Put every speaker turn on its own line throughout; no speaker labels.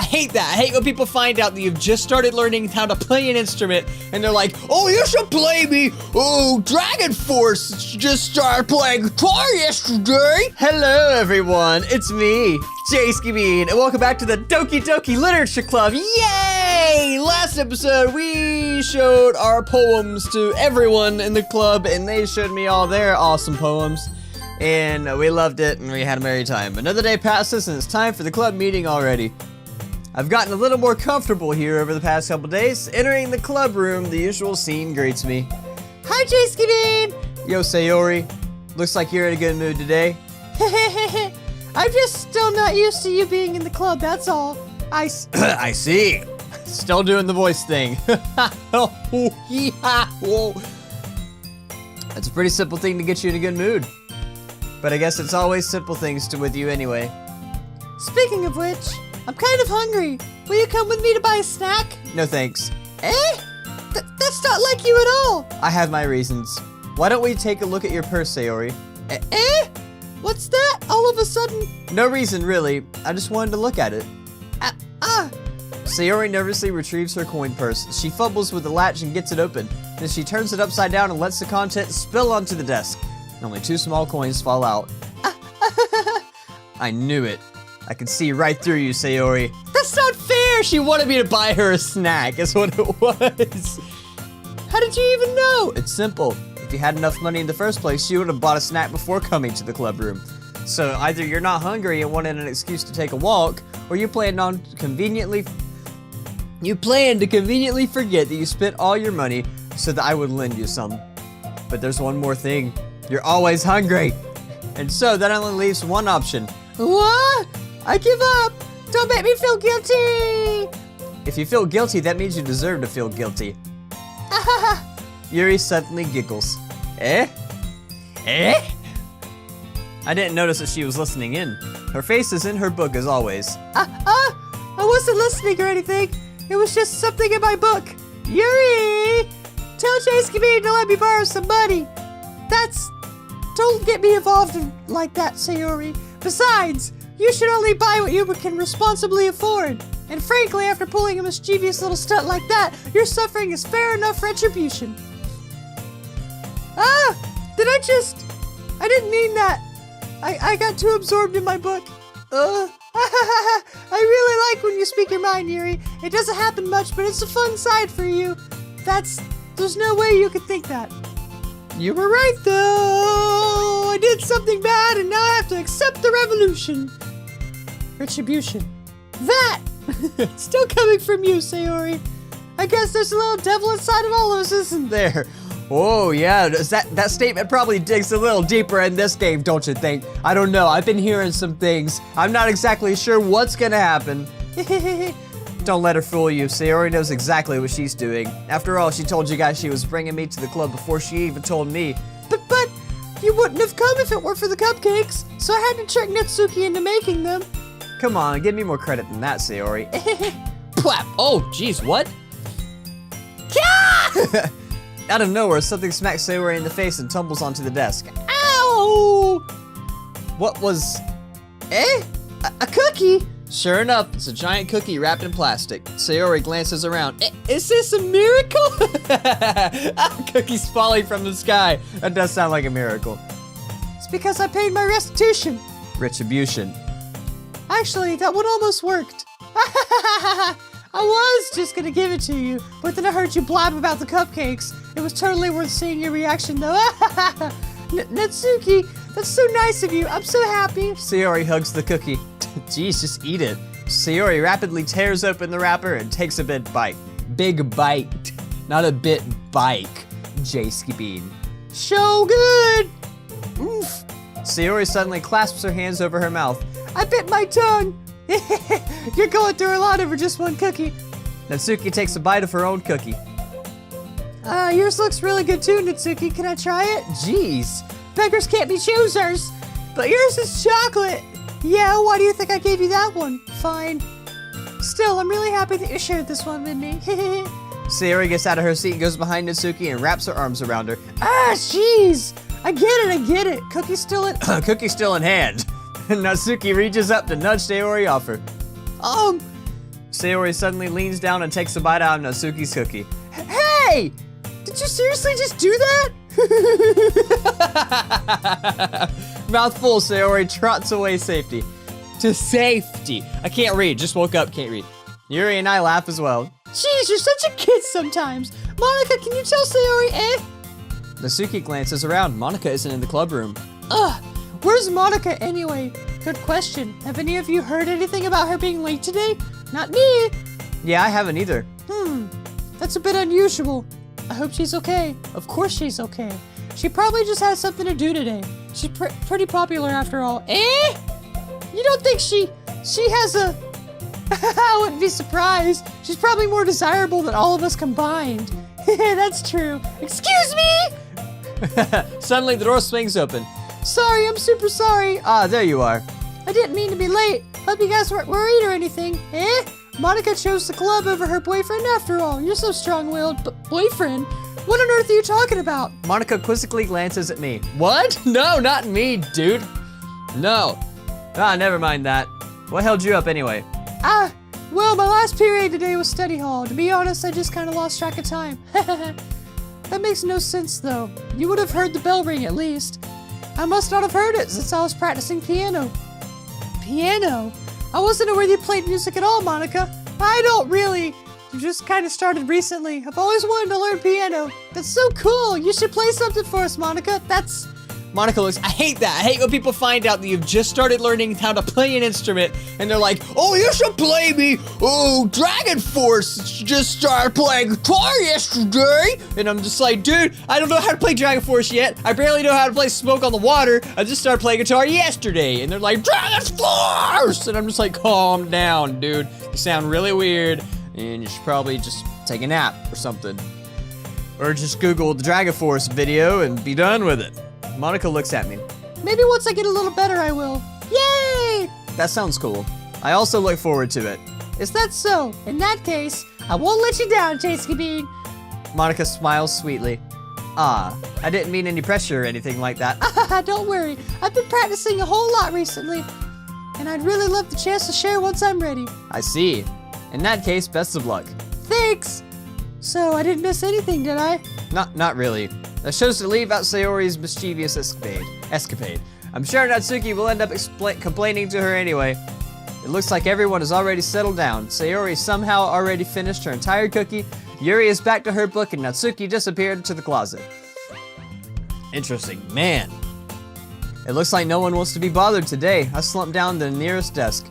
hate that. I hate when people find out that you've just started learning how to play an instrument and they're like, oh, you should play me. Oh, Dragon Force just started playing guitar yesterday. Hello, everyone. It's me, JayskiBean, and welcome back to the Doki Doki Literature Club. Yay! Last episode, we showed our poems to everyone in the club, and they showed me all their awesome poems. And we loved it, and we had a merry time. Another day passes, and it's time for the club meeting already. I've gotten a little more comfortable here over the past couple days. Entering the club room, the usual scene greets me. Hi, JayskiBean! Yo, Sayori. Looks like you're in a good mood today.
I'm just still not used to you being in the club, that's all.
I see. Still doing the voice thing. That's a pretty simple thing to get you in a good mood. But I guess it's always simple things with you anyway.
Speaking of which, I'm kind of hungry. Will you come with me to buy a snack?
No thanks.
Eh? That's not like you at all.
I have my reasons. Why don't we take a look at your purse, Sayori?
Eh? What's that? All of a sudden?
No reason, really. I just wanted to look at it. Sayori nervously retrieves her coin purse. She fumbles with the latch and gets it open. Then she turns it upside down and lets the contents spill onto the desk. Only 2 small coins fall out. I knew it. I could see right through you, Sayori. That's not fair! She wanted me to buy her a snack, is what it was.
How did you even know?
It's simple. If you had enough money in the first place, you would have bought a snack before coming to the club room. So either you're not hungry and wanted an excuse to take a walk, or you plan to conveniently forget that you spent all your money so that I would lend you some. But there's one more thing. You're always hungry. And so that only leaves one option.
What? I give up. Don't make me feel guilty.
If you feel guilty, that means you deserve to feel guilty. Yuri suddenly giggles. Eh? Eh? I didn't notice that she was listening in. Her face is in her book as always.
I wasn't listening or anything. It was just something in my book. Yuri! Tell JayskiBean to let me borrow some money. Don't get me involved in like that, Sayori. Besides, you should only buy what you can responsibly afford. And frankly, after pulling a mischievous little stunt like that, your suffering is fair enough retribution. I didn't mean that. I got too absorbed in my book. I really like when you speak your mind, Yuri. It doesn't happen much, but it's a fun side for you. There's no way you could think that. You were right, though. I did something bad, and now I have to accept the revolution. Retribution. That! Still coming from you, Sayori. I guess there's a little devil inside of all of us, isn't there?
Oh, yeah. That statement probably digs a little deeper in this game, don't you think? I don't know. I've been hearing some things. I'm not exactly sure what's gonna happen. Don't let her fool you. Sayori knows exactly what she's doing. After all, she told you guys she was bringing me to the club before she even told me.
But you wouldn't have come if it weren't for the cupcakes, so I had to trick Natsuki into making them.
Come on, give me more credit than that, Sayori.
Plap! Oh, jeez, what?
Out of nowhere, something smacks Sayori in the face and tumbles onto the desk.
Ow!
What was...
A cookie?
Sure enough, it's a giant cookie wrapped in plastic. Sayori glances around.
Is this a miracle?
Cookies falling from the sky. That does sound like a miracle.
It's because I paid my restitution.
Retribution.
Actually, that one almost worked. I was just gonna give it to you, but then I heard you blab about the cupcakes. It was totally worth seeing your reaction, though. Natsuki, that's so nice of you. I'm so happy.
Sayori hugs the cookie. Jeez, just eat it. Sayori rapidly tears open the wrapper and takes a big bite. Big bite, not a bit bike. JayskiBean.
So good.
Oof. Sayori suddenly clasps her hands over her mouth.
I bit my tongue. You're going through a lot over just one cookie.
Natsuki takes a bite of her own cookie.
Yours looks really good too, Natsuki. Can I try it?
Jeez.
Beggars can't be choosers. But yours is chocolate. Yeah, why do you think I gave you that one? Fine. Still, I'm really happy that you shared this one with me.
Sayori gets out of her seat and goes behind Natsuki and wraps her arms around her.
Ah, jeez. I get it. Cookie's still in...
Cookie's still in hand. Natsuki reaches up to nudge Sayori off her. Sayori suddenly leans down and takes a bite out of Natsuki's cookie.
Hey! Did you seriously just do that?
Mouthful, Sayori trots away safety. To safety. I can't read, just woke up, can't read. Yuri and I laugh as well.
Jeez, you're such a kid sometimes. Monika, can you tell Sayori,
Natsuki glances around. Monika isn't in the club room.
Ugh, where's Monika anyway? Good question. Have any of you heard anything about her being late today? Not me.
Yeah, I haven't either.
That's a bit unusual. I hope she's okay. Of course she's okay. She probably just had something to do today. She's pretty popular after all. You don't think she has a... I wouldn't be surprised. She's probably more desirable than all of us combined. That's true. Excuse me!
Suddenly the door swings open.
Sorry, I'm super sorry.
Ah, there you are.
I didn't mean to be late. Hope you guys weren't worried or anything. Monika chose the club over her boyfriend after all. You're so strong-willed. Boyfriend? What on earth are you talking about?
Monika quizzically glances at me. What? No, not me, dude. No. Ah, never mind that. What held you up anyway?
Well, my last period today was study hall. To be honest, I just kind of lost track of time. That makes no sense, though. You would have heard the bell ring at least. I must not have heard it since I was practicing piano. Piano? I wasn't aware you played music at all, Monika. I don't really. You just kind of started recently. I've always wanted to learn piano. That's so cool. You should play something for us, Monika.
Monika looks, I hate that. I hate when people find out that you've just started learning how to play an instrument and they're like, oh, you should play me. Oh, Dragon Force just started playing guitar yesterday. And I'm just like, dude, I don't know how to play Dragon Force yet. I barely know how to play Smoke on the Water. I just started playing guitar yesterday. And they're like, Dragon Force. And I'm just like, calm down, dude. You sound really weird and you should probably just take a nap or something. Or just Google the Dragon Force video and be done with it. Monika looks at me.
Maybe once I get a little better, I will. Yay!
That sounds cool. I also look forward to it.
Is that so? In that case, I won't let you down, JayskiBean.
Monika smiles sweetly. Ah, I didn't mean any pressure or anything like that.
Don't worry. I've been practicing a whole lot recently, and I'd really love the chance to share once I'm ready.
I see. In that case, best of luck.
Thanks. So, I didn't miss anything, did I?
Not really. That shows to leave out Sayori's mischievous escapade. I'm sure Natsuki will end up complaining to her anyway. It looks like everyone has already settled down. Sayori somehow already finished her entire cookie. Yuri is back to her book and Natsuki disappeared to the closet. Interesting, man. It looks like no one wants to be bothered today. I slumped down to the nearest desk.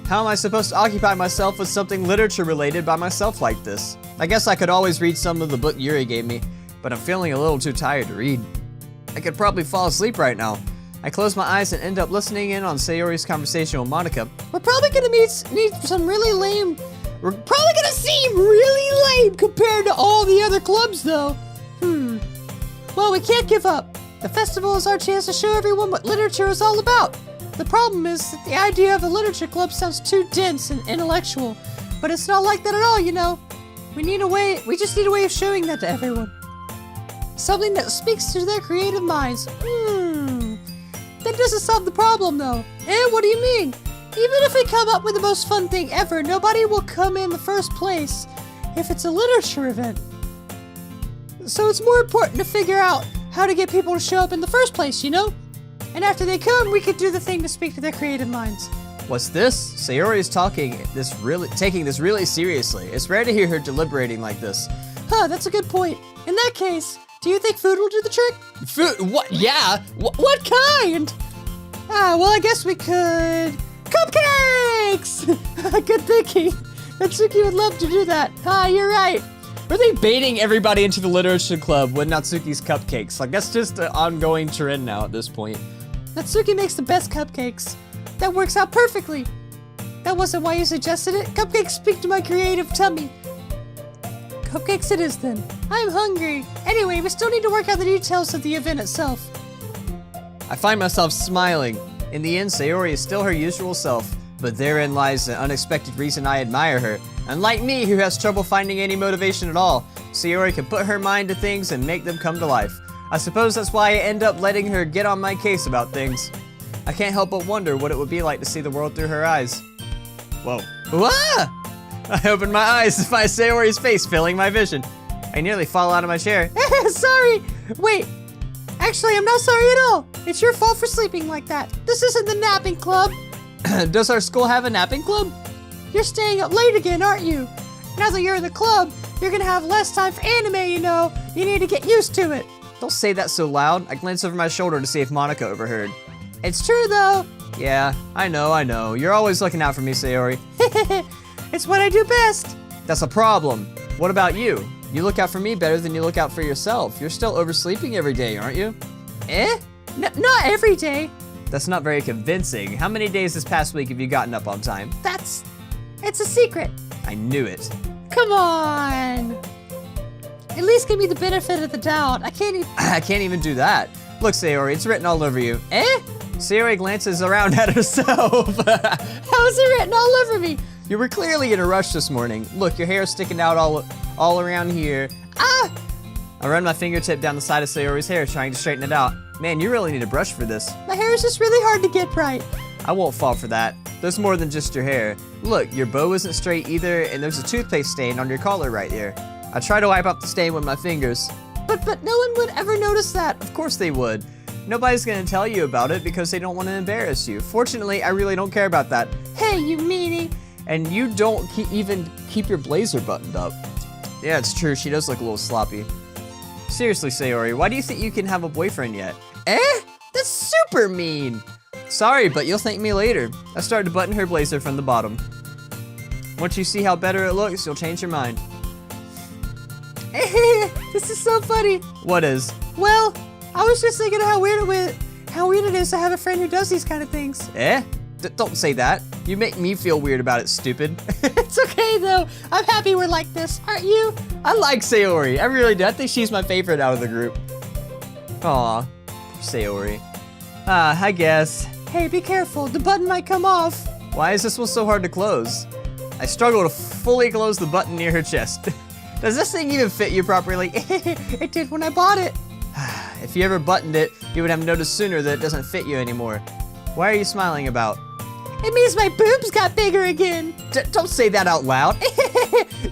How am I supposed to occupy myself with something literature related by myself like this? I guess I could always read some of the book Yuri gave me, but I'm feeling a little too tired to read. I could probably fall asleep right now. I close my eyes and end up listening in on Sayori's conversation with Monika.
We're probably gonna need some really lame. We're probably gonna seem really lame compared to all the other clubs, though. Well, we can't give up. The festival is our chance to show everyone what literature is all about. The problem is that the idea of a literature club sounds too dense and intellectual, but it's not like that at all, you know. We just need a way of showing that to everyone. Something that speaks to their creative minds. That doesn't solve the problem, though. What do you mean? Even if we come up with the most fun thing ever, nobody will come in the first place if it's a literature event. So it's more important to figure out how to get people to show up in the first place, you know? And after they come, we could do the thing to speak to their creative minds.
What's this? Sayori is taking this really seriously. It's rare to hear her deliberating like this.
That's a good point. In that case, do you think food will do the trick?
Food? What? Yeah.
What kind? Well, I guess we could... Cupcakes! Good thinking. Natsuki would love to do that. You're right.
Are they baiting everybody into the literature club with Natsuki's cupcakes? Like, that's just an ongoing trend now at this point.
Natsuki makes the best cupcakes. That works out perfectly. That wasn't why you suggested it. Cupcakes speak to my creative tummy. Cupcakes it is then. I'm hungry. Anyway, we still need to work out the details of the event itself.
I find myself smiling. In the end, Sayori is still her usual self, but therein lies the unexpected reason I admire her. Unlike me, who has trouble finding any motivation at all, Sayori can put her mind to things and make them come to life. I suppose that's why I end up letting her get on my case about things. I can't help but wonder what it would be like to see the world through her eyes. Whoa. I opened my eyes to find Sayori's face filling my vision. I nearly fall out of my chair.
Sorry. Wait. Actually, I'm not sorry at all. It's your fault for sleeping like that. This isn't the napping club.
Does our school have a napping club?
You're staying up late again, aren't you? Now that you're in the club, you're gonna have less time for anime, you know. You need to get used to it.
Don't say that so loud. I glanced over my shoulder to see if Monika overheard.
It's true, though.
Yeah, I know. You're always looking out for me, Sayori.
It's what I do best.
That's a problem. What about you? You look out for me better than you look out for yourself. You're still oversleeping every day, aren't you?
Not every day.
That's not very convincing. How many days this past week have you gotten up on time?
It's a secret.
I knew it.
Come on. At least give me the benefit of the doubt. I can't
even do that. Look, Sayori, it's written all over you. Sayori glances around at herself.
How is it written all over me?
You were clearly in a rush this morning. Look, your hair's sticking out all around here.
Ah!
I run my fingertip down the side of Sayori's hair, trying to straighten it out. Man, you really need a brush for this.
My hair is just really hard to get right.
I won't fall for that. There's more than just your hair. Look, your bow isn't straight either, and there's a toothpaste stain on your collar right there. I try to wipe up the stain with my fingers.
But no one would ever notice that.
Of course they would. Nobody's gonna tell you about it because they don't want to embarrass you. Fortunately, I really don't care about that.
Hey, you meanie.
And you don't even keep your blazer buttoned up. Yeah, it's true. She does look a little sloppy. Seriously, Sayori, why do you think you can have a boyfriend yet? That's super mean. Sorry, but you'll thank me later. I started to button her blazer from the bottom. Once you see how better it looks, you'll change your mind.
This is so funny.
What is?
Well, I was just thinking of how weird it is to have a friend who does these kind of things.
Don't say that. You make me feel weird about it, stupid.
It's okay, though. I'm happy we're like this, aren't you?
I like Sayori. I really do. I think she's my favorite out of the group. Aw, poor Sayori. I guess.
Hey, be careful. The button might come off.
Why is this one so hard to close? I struggle to fully close the button near her chest. Does this thing even fit you properly?
It did when I bought it.
If you ever buttoned it, you would have noticed sooner that it doesn't fit you anymore. Why are you smiling about?
It means my boobs got bigger again.
Don't say that out loud.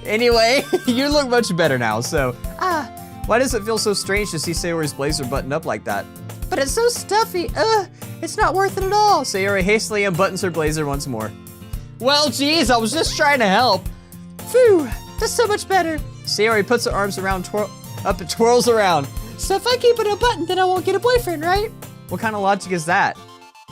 Anyway, you look much better now, so. Why does it feel so strange to see Sayori's blazer buttoned up like that?
But it's so stuffy. It's not worth it at all.
Sayori hastily unbuttons her blazer once more. Well, geez, I was just trying to help.
Phew, that's so much better.
Sayori puts her arms around, up and twirls around.
So if I keep it unbuttoned, then I won't get a boyfriend, right?
What kind of logic is that?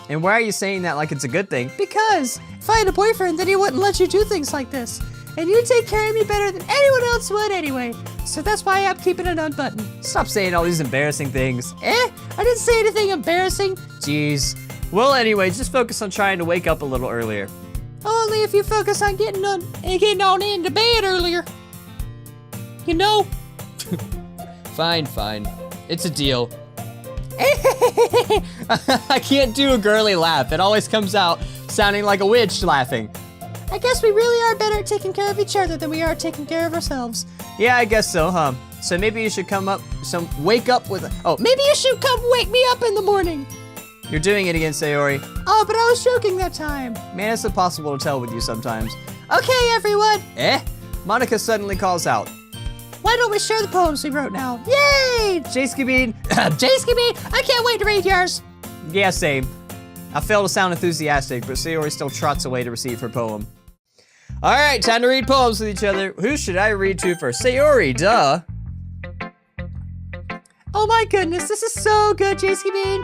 And why are you saying that like it's a good thing?
Because if I had a boyfriend, then he wouldn't let you do things like this. And you take care of me better than anyone else would anyway. So that's why I'm keeping it unbuttoned.
Stop saying all these embarrassing things.
I didn't say anything embarrassing.
Jeez. Well, anyway, just focus on trying to wake up a little earlier.
Only if you focus on getting on into bed earlier. You know?
Fine. It's a deal.
I can't do a girly laugh. It always comes out sounding like a witch laughing.
I guess we really are better at taking care of each other than we are taking care of ourselves.
Yeah, I guess so, huh? So maybe you should wake up with
Maybe you should come wake me up in the morning.
You're doing it again, Sayori.
Oh, but I was joking that time.
Man, it's impossible to tell with you sometimes.
Okay, everyone.
Monika suddenly calls out.
Why don't we share the poems we wrote now? Yay!
JayskiBean.
JayskiBean, I can't wait to read yours.
Yeah, same. I fail to sound enthusiastic, but Sayori still trots away to receive her poem. All right, time to read poems with each other. Who should I read to first? Sayori, duh.
Oh my goodness, this is so good, JayskiBean.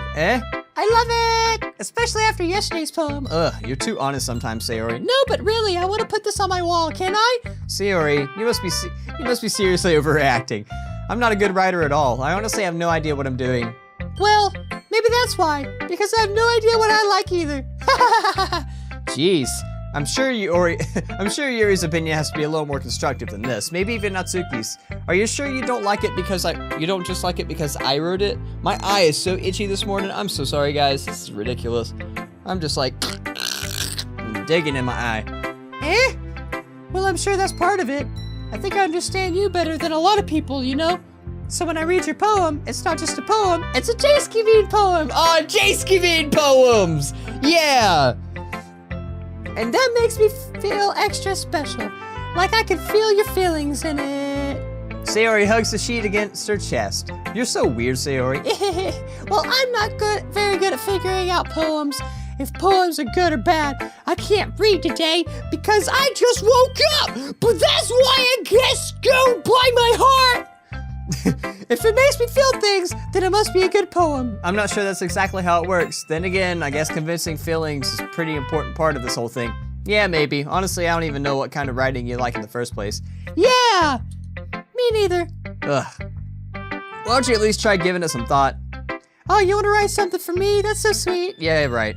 I love it, especially after yesterday's poem.
You're too honest sometimes, Sayori.
No, but really, I want to put this on my wall. Can I?
Sayori, you must be seriously overreacting. I'm not a good writer at all. I honestly have no idea what I'm doing.
Well, maybe that's why, because I have no idea what I like either.
Jeez. I'm sure Yuri's opinion has to be a little more constructive than this. Maybe even Natsuki's. Are you sure you don't like it because you don't just like it because I wrote it? My eye is so itchy this morning. I'm so sorry, guys. This is ridiculous. I'm just like digging in my eye.
Well, I'm sure that's part of it. I think I understand you better than a lot of people, you know? So when I read your poem, it's not just a poem, it's a JayskiBean poem.
Oh, JayskiBean poems! Yeah!
And that makes me feel extra special. like I can feel your feelings in it.
Sayori hugs the sheet against her chest. You're so weird, Sayori.
Well, I'm not very good at figuring out poems. If poems are good or bad, I can't read today because I just woke up. But that's why I guess go by my heart. If it makes me feel things, then it must be a good poem.
I'm not sure that's exactly how it works. Then again, I guess convincing feelings is a pretty important part of this whole thing. Yeah, maybe. Honestly, I don't even know what kind of writing you like in the first place.
Yeah, me neither.
Ugh. Why don't you at least try giving it some thought?
Oh, you want to write something for me? That's so sweet.
Yeah, right.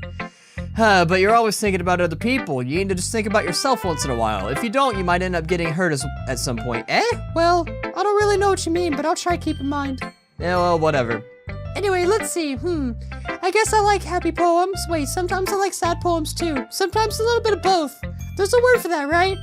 But you're always thinking about other people. You need to just think about yourself once in a while. If you don't, you might end up getting hurt at some point. Eh?
Well, I don't really know what you mean, but I'll try to keep in mind.
Yeah, well, whatever.
Anyway, let's see. I guess I like happy poems. Wait, sometimes I like sad poems too. Sometimes a little bit of both. There's a word for that, right?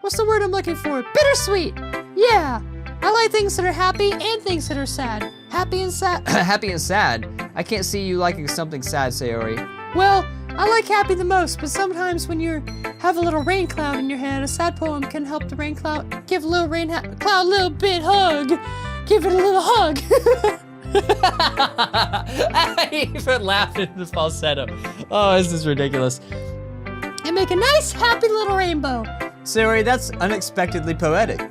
What's the word I'm looking for? Bittersweet. Yeah. I like things that are happy and things that are sad. Happy and sad.
Happy and sad? I can't see you liking something sad, Sayori.
Well, I like happy the most, but sometimes when you have a little rain cloud in your head, a sad poem can help the rain cloud give a little cloud a little bit hug. Give it a little hug.
I even laughed at the falsetto. Oh, this is ridiculous.
And make a nice, happy little rainbow.
Sayori, that's unexpectedly poetic.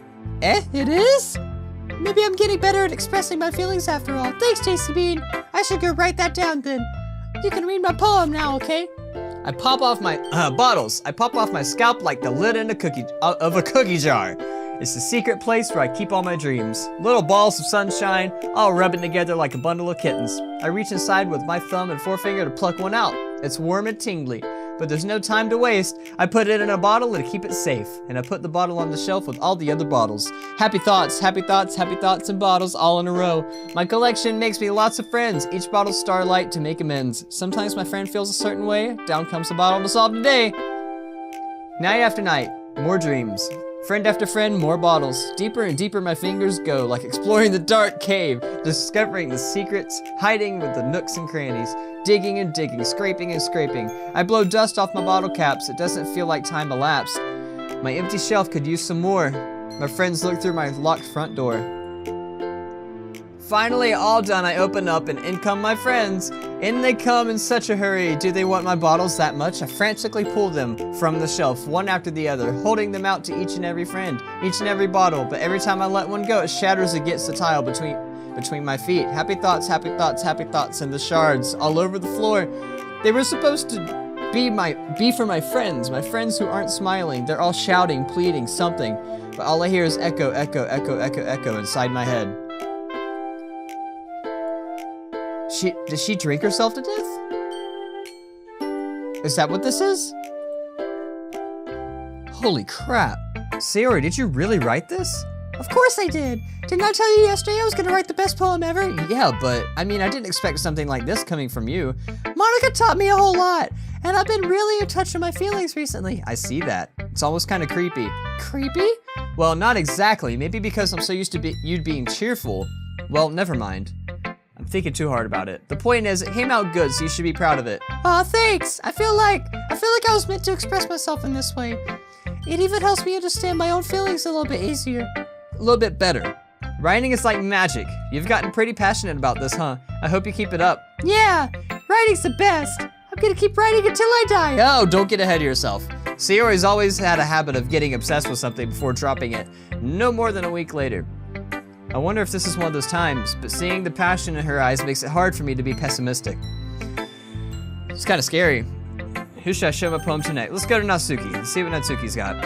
Eh?
It is? Maybe I'm getting better at expressing my feelings after all. Thanks, JayskiBean. I should go write that down then. You can read my poem now, okay?
I pop off my bottles. I pop off my scalp like the lid in a cookie jar. It's the secret place where I keep all my dreams. Little balls of sunshine, all rubbing together like a bundle of kittens. I reach inside with my thumb and forefinger to pluck one out. It's warm and tingly, but there's no time to waste. I put it in a bottle to keep it safe, and I put the bottle on the shelf with all the other bottles. Happy thoughts, happy thoughts, happy thoughts, and bottles all in a row. My collection makes me lots of friends, each bottle starlight to make amends. Sometimes my friend feels a certain way, down comes the bottle to solve the day. Night after night, more dreams. Friend after friend, more bottles. Deeper and deeper my fingers go, like exploring the dark cave, discovering the secrets, hiding with the nooks and crannies, digging and digging, scraping and scraping. I blow dust off my bottle caps, it doesn't feel like time elapsed. My empty shelf could use some more. My friends look through my locked front door. Finally, all done, I open up and in come my friends. In they come in such a hurry. Do they want my bottles that much? I frantically pull them from the shelf, one after the other, holding them out to each and every friend, each and every bottle. But every time I let one go, it shatters against the tile between my feet. Happy thoughts, and the shards all over the floor. They were supposed to be for my friends who aren't smiling. They're all shouting, pleading, something. But all I hear is echo, echo, echo, echo, echo inside my head. Did she drink herself to death? Is that what this is? Holy crap. Sayori, did you really write this?
Of course I did. Didn't I tell you yesterday I was gonna write the best poem ever?
Yeah, but I mean, I didn't expect something like this coming from you.
Monika taught me a whole lot, and I've been really in touch with my feelings recently.
I see that. It's almost kind of creepy.
Creepy?
Well, not exactly. Maybe because I'm so used to you being cheerful. Well, never mind. I'm thinking too hard about it. The point is, it came out good, so you should be proud of it.
Aw, thanks. I feel like I was meant to express myself in this way. It even helps me understand my own feelings a little bit easier.
A little bit better. Writing is like magic. You've gotten pretty passionate about this, huh? I hope you keep it up.
Yeah, writing's the best. I'm gonna keep writing until I die.
Oh, don't get ahead of yourself. Sayori's always had a habit of getting obsessed with something before dropping it. No more than a week later. I wonder if this is one of those times, but seeing the passion in her eyes makes it hard for me to be pessimistic. It's kind of scary. Who should I show my poem tonight? Let's go to Natsuki and see what Natsuki's got.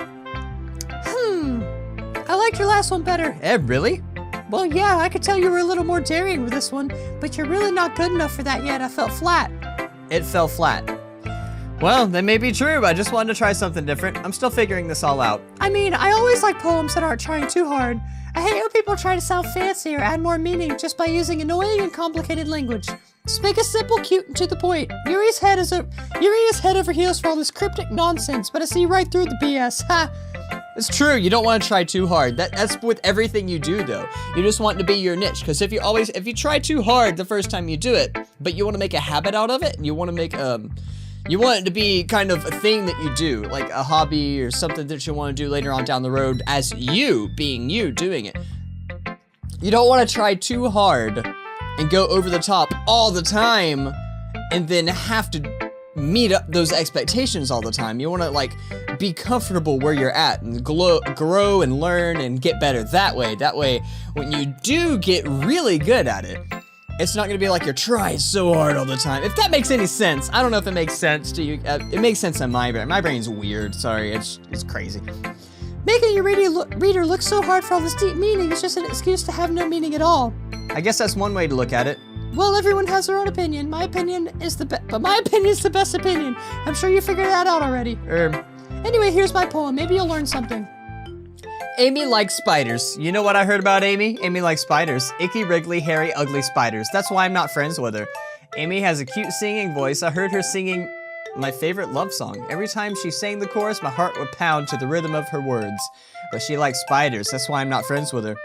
I liked your last one better.
Really?
Well, yeah, I could tell you were a little more daring with this one, but you're really not good enough for that yet. I felt flat.
It fell flat. Well, that may be true, but I just wanted to try something different. I'm still figuring this all out.
I mean, I always like poems that aren't trying too hard. I hate when people try to sound fancy or add more meaning just by using annoying and complicated language. Just make it simple, cute, and to the point. Yuri is head over heels for all this cryptic nonsense, but I see right through the BS. Ha!
It's true, you don't want to try too hard. That's with everything you do, though. You just want to be your niche, because if you try too hard the first time you do it, but you want to make a habit out of it, and you want to make You want it to be kind of a thing that you do, like a hobby or something that you want to do later on down the road as you, being you, doing it. You don't want to try too hard and go over the top all the time and then have to meet up those expectations all the time. You want to like be comfortable where you're at and grow and learn and get better that way. That way, when you do get really good at it, it's not gonna be like you're trying so hard all the time. If that makes any sense. I don't know if it makes sense to you. It makes sense in my brain. My brain's weird. Sorry, it's crazy.
Making your reader look so hard for all this deep meaning is just an excuse to have no meaning at all.
I guess that's one way to look at it.
Well, everyone has their own opinion. My opinion is but my opinion is the best opinion. I'm sure you figured that out already. Anyway, here's my poem. Maybe you'll learn something.
Amy likes spiders. You know what I heard about Amy? Amy likes spiders. Icky, wriggly, hairy, ugly spiders. That's why I'm not friends with her. Amy has a cute singing voice. I heard her singing my favorite love song. Every time she sang the chorus, my heart would pound to the rhythm of her words. But she likes spiders. That's why I'm not friends with her.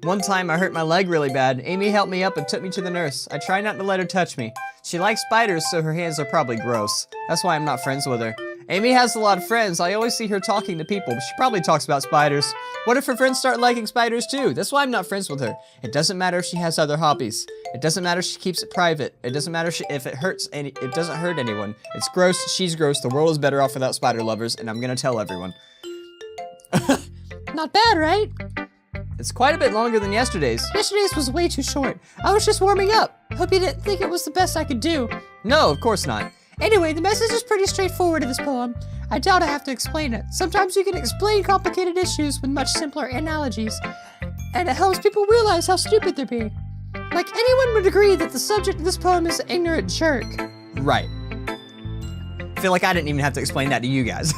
One time I hurt my leg really bad. Amy helped me up and took me to the nurse. I try not to let her touch me. She likes spiders, so her hands are probably gross. That's why I'm not friends with her. Amy has a lot of friends. I always see her talking to people, but she probably talks about spiders. What if her friends start liking spiders too? That's why I'm not friends with her. It doesn't matter if she has other hobbies. It doesn't matter if she keeps it private. It doesn't matter if it hurts it doesn't hurt anyone. It's gross, she's gross, the world is better off without spider lovers, and I'm gonna tell everyone.
Not bad, right?
It's quite a bit longer than yesterday's.
Yesterday's was way too short. I was just warming up. Hope you didn't think it was the best I could do.
No, of course not.
Anyway, the message is pretty straightforward in this poem. I doubt I have to explain it. Sometimes you can explain complicated issues with much simpler analogies, and it helps people realize how stupid they're being. Like, anyone would agree that the subject of this poem is an ignorant jerk.
Right. I feel like I didn't even have to explain that to you guys.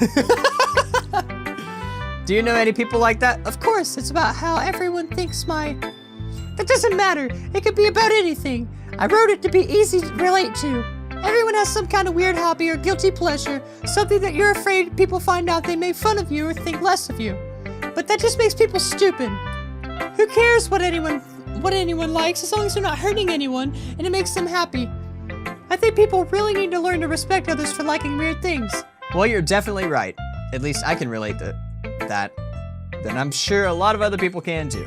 Do you know any people like that?
Of course, it's about how everyone thinks That doesn't matter. It could be about anything. I wrote it to be easy to relate to. Everyone has some kind of weird hobby or guilty pleasure, something that you're afraid people find out they make fun of you or think less of you. But that just makes people stupid. Who cares what anyone likes as long as they're not hurting anyone and it makes them happy? I think people really need to learn to respect others for liking weird things.
Well, you're definitely right. At least I can relate to that. Then I'm sure a lot of other people can too.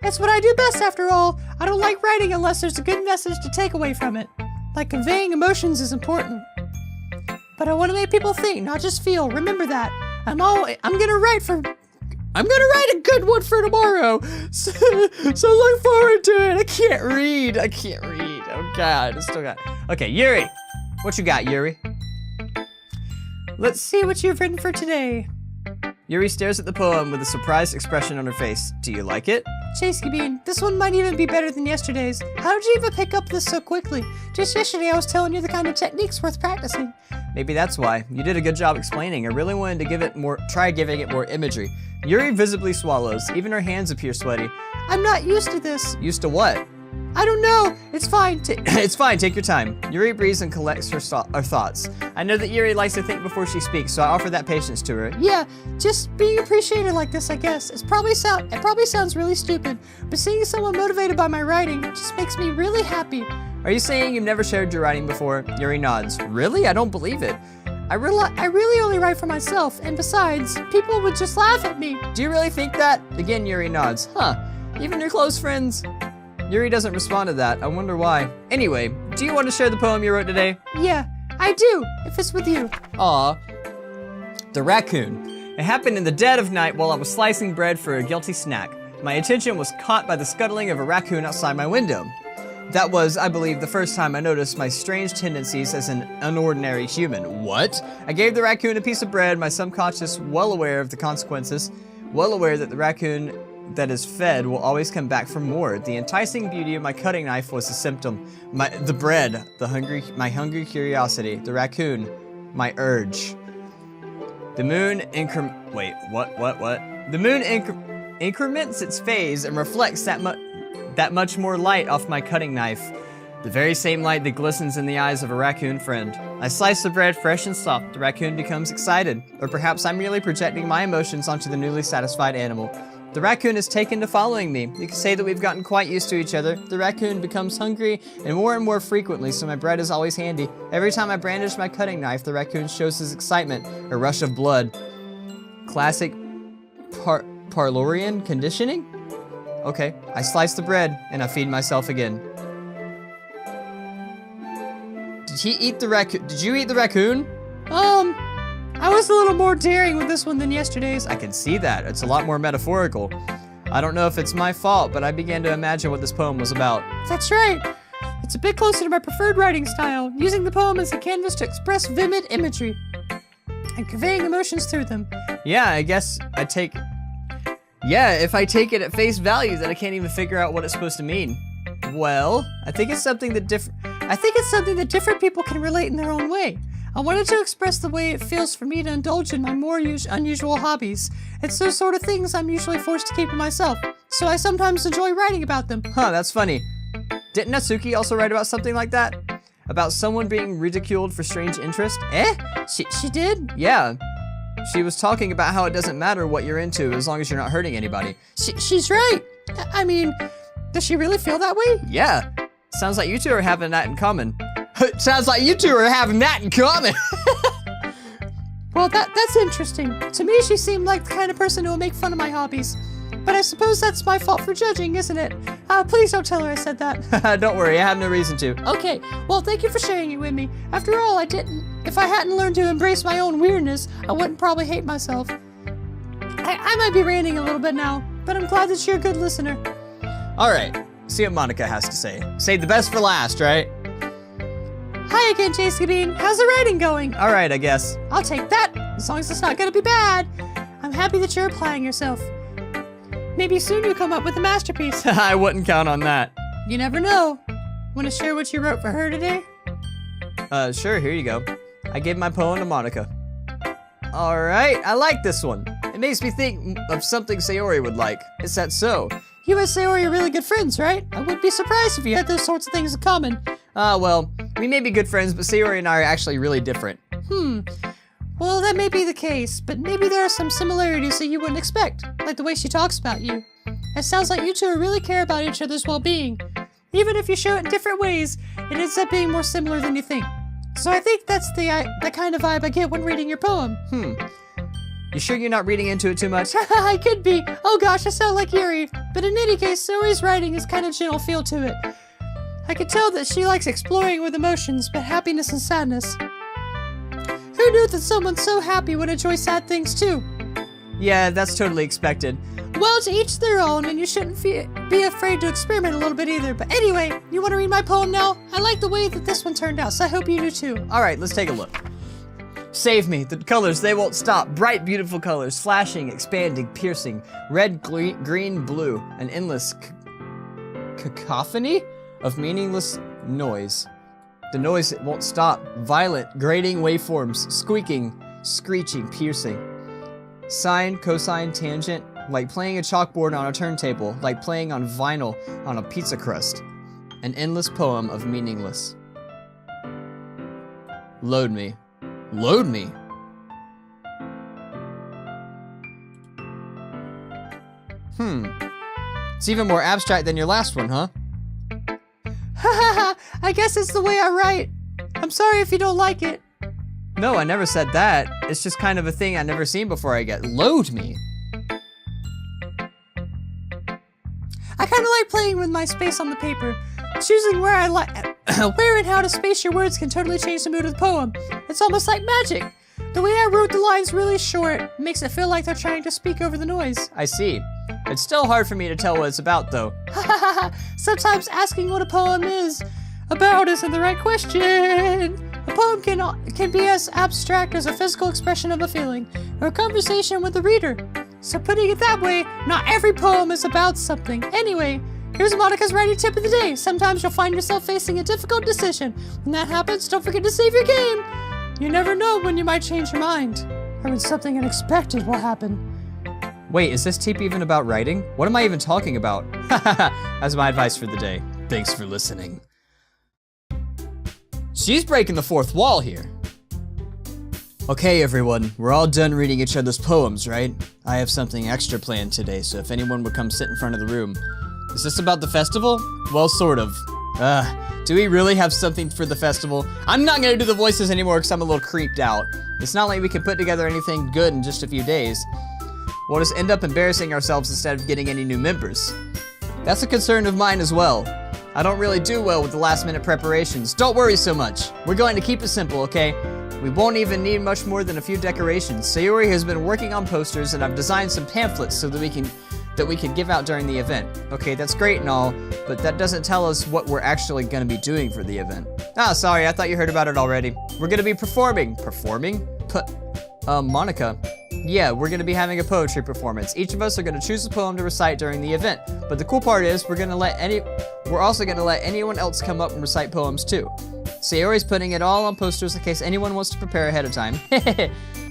That's what I do best after all. I don't like writing unless there's a good message to take away from it. Like conveying emotions is important. But I want to make people think, not just feel. Remember that. I'm gonna write a good one for tomorrow. So look forward to it. I can't read. Oh God, I still got it.
Okay, Yuri. What you got, Yuri?
Let's see what you've written for today.
Yuri stares at the poem with a surprised expression on her face. Do you like it?
JayskiBean, this one might even be better than yesterday's. How did you even pick up this so quickly? Just yesterday I was telling you the kind of techniques worth practicing.
Maybe that's why. You did a good job explaining. I really wanted to try giving it more imagery. Yuri visibly swallows. Even her hands appear sweaty.
I'm not used to this.
Used to what?
I don't know. It's fine.
It's fine. Take your time. Yuri breathes and collects her thoughts. I know that Yuri likes to think before she speaks, so I offer that patience to her.
Yeah, just being appreciated like this, I guess. It probably sounds really stupid, but seeing someone motivated by my writing just makes me really happy.
Are you saying you've never shared your writing before? Yuri nods. Really? I don't believe it.
I really only write for myself, and besides, people would just laugh at me.
Do you really think that? Again, Yuri nods. Huh. Even your close friends? Yuri doesn't respond to that. I wonder why. Anyway, do you want to share the poem you wrote today?
Yeah, I do, if it's with you.
Aw. The raccoon. It happened in the dead of night while I was slicing bread for a guilty snack. My attention was caught by the scuttling of a raccoon outside my window. That was, I believe, the first time I noticed my strange tendencies as an unordinary human. What? I gave the raccoon a piece of bread, my subconscious well aware of the consequences, well aware that the raccoon that is fed will always come back for more. The enticing beauty of my cutting knife was a symptom. The bread, my hungry curiosity. The raccoon, my urge. The moon The moon increments its phase and reflects that much more light off my cutting knife. The very same light that glistens in the eyes of a raccoon friend. I slice the bread fresh and soft. The raccoon becomes excited. Or perhaps I'm merely projecting my emotions onto the newly satisfied animal. The raccoon has taken to following me. You can say that we've gotten quite used to each other. The raccoon becomes hungry and more frequently, so my bread is always handy. Every time I brandish my cutting knife, the raccoon shows his excitement, a rush of blood. Classic Parlorian conditioning? Okay, I slice the bread and I feed myself again. Did he eat the raccoon? Did you eat the raccoon?
I was a little more daring with this one than yesterday's.
I can see that. It's a lot more metaphorical. I don't know if it's my fault, but I began to imagine what this poem was about.
That's right. It's a bit closer to my preferred writing style, using the poem as a canvas to express vivid imagery and conveying emotions through them.
Yeah, I guess if I take it at face value, then I can't even figure out what it's supposed to mean. Well, I think it's something that different people can relate in their own way. I wanted to express the way it feels for me to indulge in my more unusual hobbies. It's those sort of things I'm usually forced to keep to myself, so I sometimes enjoy writing about them. Huh, that's funny. Didn't Natsuki also write about something like that? About someone being ridiculed for strange interest?
She did?
Yeah. She was talking about how it doesn't matter what you're into as long as you're not hurting anybody.
She's right. I mean, does she really feel that way?
Yeah. Sounds like you two are having that in common. Sounds like you two are having that in common.
Well, that's interesting. To me, she seemed like the kind of person who will make fun of my hobbies. But I suppose that's my fault for judging, isn't it? Please don't tell her I said that.
Don't worry, I have no reason to.
Okay, well, thank you for sharing it with me. After all, if I hadn't learned to embrace my own weirdness, I wouldn't probably hate myself. I might be ranting a little bit now, but I'm glad that you're a good listener.
All right, see what Monika has to say. Save the best for last, right?
Hi again, JayskiBean. How's the writing going?
All right, I guess.
I'll take that, as long as it's not gonna be bad. I'm happy that you're applying yourself. Maybe soon you'll come up with a masterpiece.
I wouldn't count on that.
You never know. Want to share what you wrote for her today?
Sure, here you go. I gave my poem to Monika. All right, I like this one. It makes me think of something Sayori would like. Is that so?
You and Sayori are really good friends, right? I wouldn't be surprised if you had those sorts of things in common.
Well, we may be good friends, but Sayori and I are actually really different.
Well, that may be the case, but maybe there are some similarities that you wouldn't expect, like the way she talks about you. It sounds like you two really care about each other's well-being. Even if you show it in different ways, it ends up being more similar than you think. So I think that's the kind of vibe I get when reading your poem.
You sure you're not reading into it too much?
I could be. Oh gosh, I sound like Yuri. But in any case, Sayori's writing has kind of gentle feel to it. I could tell that she likes exploring with emotions, but happiness and sadness. Who knew that someone so happy would enjoy sad things too?
Yeah, that's totally expected.
Well, to each their own, and you shouldn't be afraid to experiment a little bit either. But anyway, you want to read my poem now? I like the way that this one turned out, so I hope you do too.
All right, let's take a look. Save me. The colors, they won't stop. Bright, beautiful colors, flashing, expanding, piercing. Red, green, blue. An endless cacophony of meaningless noise. The noise won't stop. Violent, grating waveforms, squeaking, screeching, piercing. Sine, cosine, tangent, like playing a chalkboard on a turntable, like playing on vinyl on a pizza crust. An endless poem of meaningless. Load me. Load me. It's even more abstract than your last one, huh?
I guess it's the way I write. I'm sorry if you don't like it.
No, I never said that. It's just kind of a thing I've never seen before I get. Load me.
I kind of like playing with my space on the paper. Choosing where where and how to space your words can totally change the mood of the poem. It's almost like magic. The way I wrote the lines really short makes it feel like they're trying to speak over the noise.
I see. It's still hard for me to tell what it's about, though.
Sometimes asking what a poem is about isn't the right question. A poem can be as abstract as a physical expression of a feeling, or a conversation with the reader. So putting it that way, not every poem is about something. Anyway, here's Monika's writing tip of the day. Sometimes you'll find yourself facing a difficult decision. When that happens, don't forget to save your game. You never know when you might change your mind, or when something unexpected will happen.
Wait, is this tip even about writing? What am I even talking about? That's my advice for the day. Thanks for listening. She's breaking the fourth wall here. Okay, everyone, we're all done reading each other's poems, right? I have something extra planned today, so if anyone would come sit in front of the room. Is this about the festival? Well, sort of. Do we really have something for the festival? I'm not gonna do the voices anymore because I'm a little creeped out. It's not like we can put together anything good in just a few days. We'll just end up embarrassing ourselves instead of getting any new members. That's a concern of mine as well. I don't really do well with the last minute preparations. Don't worry so much. We're going to keep it simple, okay? We won't even need much more than a few decorations. Sayori has been working on posters and I've designed some pamphlets so that we can give out during the event. Okay, that's great and all, but that doesn't tell us what we're actually gonna be doing for the event. Ah, sorry, I thought you heard about it already. We're gonna be performing. Performing? Monika. Yeah, we're gonna be having a poetry performance. Each of us are gonna choose a poem to recite during the event. But the cool part is, we're also gonna let anyone else come up and recite poems too. Sayori's putting it all on posters in case anyone wants to prepare ahead of time.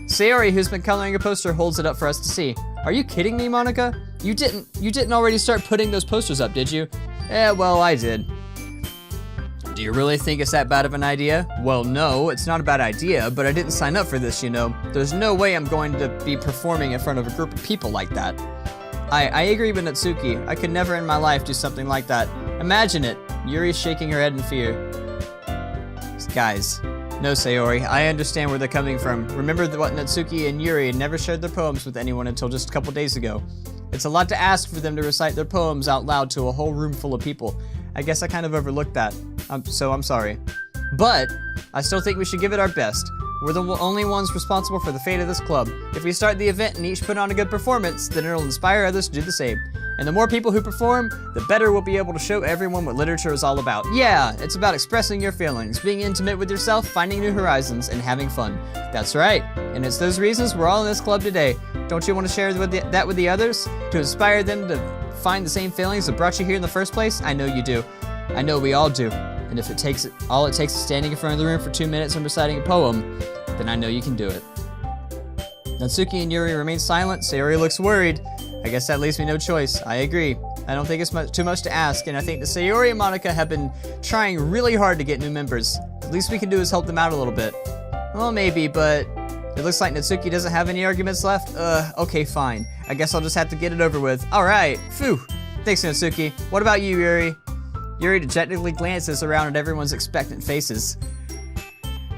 Sayori, who's been coloring a poster, holds it up for us to see. Are you kidding me, Monika? You didn't already start putting those posters up, did you? Well, I did. Do you really think it's that bad of an idea? Well, no, it's not a bad idea, but I didn't sign up for this, you know. There's no way I'm going to be performing in front of a group of people like that. I agree with Natsuki. I could never in my life do something like that. Imagine it. Yuri's shaking her head in fear. Guys, no, Sayori, I understand where they're coming from. Remember what Natsuki and Yuri had never shared their poems with anyone until just a couple days ago. It's a lot to ask for them to recite their poems out loud to a whole room full of people. I guess I kind of overlooked that, so I'm sorry. But I still think we should give it our best. We're the only ones responsible for the fate of this club. If we start the event and each put on a good performance, then it'll inspire others to do the same. And the more people who perform, the better we'll be able to show everyone what literature is all about. Yeah, it's about expressing your feelings, being intimate with yourself, finding new horizons, and having fun. That's right, and it's those reasons we're all in this club today. Don't you want to share that with the others? To inspire them to find the same feelings that brought you here in the first place? I know you do. I know we all do. And if all it takes is standing in front of the room for 2 minutes and reciting a poem, then I know you can do it. Natsuki and Yuri remain silent. Sayori looks worried. I guess that leaves me no choice. I agree. I don't think it's too much to ask, and I think that Sayori and Monika have been trying really hard to get new members. The least we can do is help them out a little bit. Well, maybe, but it looks like Natsuki doesn't have any arguments left. Okay, fine. I guess I'll just have to get it over with. Alright, phew. Thanks, Natsuki. What about you, Yuri? Yuri dejectedly glances around at everyone's expectant faces.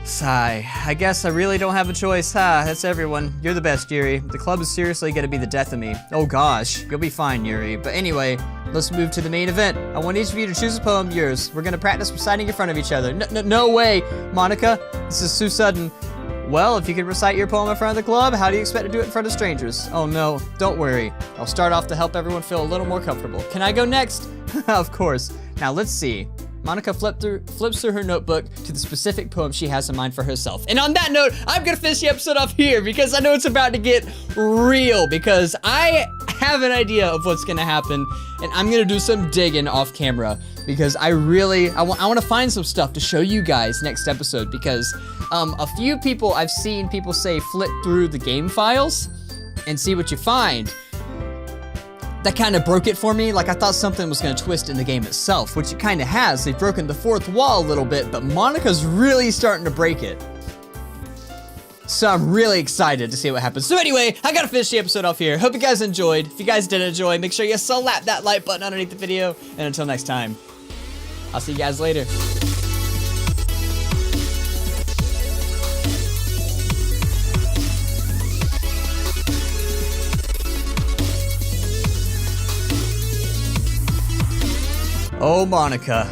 Sigh. I guess I really don't have a choice. That's everyone. You're the best, Yuri. The club is seriously gonna be the death of me. Oh gosh, you'll be fine, Yuri. But anyway, let's move to the main event. I want each of you to choose a poem, yours. We're gonna practice reciting in front of each other. No way, Monika. This is too sudden. Well, if you can recite your poem in front of the club, how do you expect to do it in front of strangers? Oh no, don't worry. I'll start off to help everyone feel a little more comfortable. Can I go next? Of course. Now let's see. Monika flips through her notebook to the specific poem she has in mind for herself. And on that note, I'm gonna finish the episode off here because I know it's about to get real, because I have an idea of what's gonna happen, and I'm gonna do some digging off camera because I want to find some stuff to show you guys next episode, because a few people I've seen people say flip through the game files and see what you find. That kind of broke it for me. Like, I thought something was going to twist in the game itself, which it kind of has. They've broken the fourth wall a little bit, but Monika's really starting to break it. So I'm really excited to see what happens. So anyway, I gotta finish the episode off here. Hope you guys enjoyed. If you guys did enjoy, make sure you slap that like button underneath the video. And until next time, I'll see you guys later. Oh, Monika.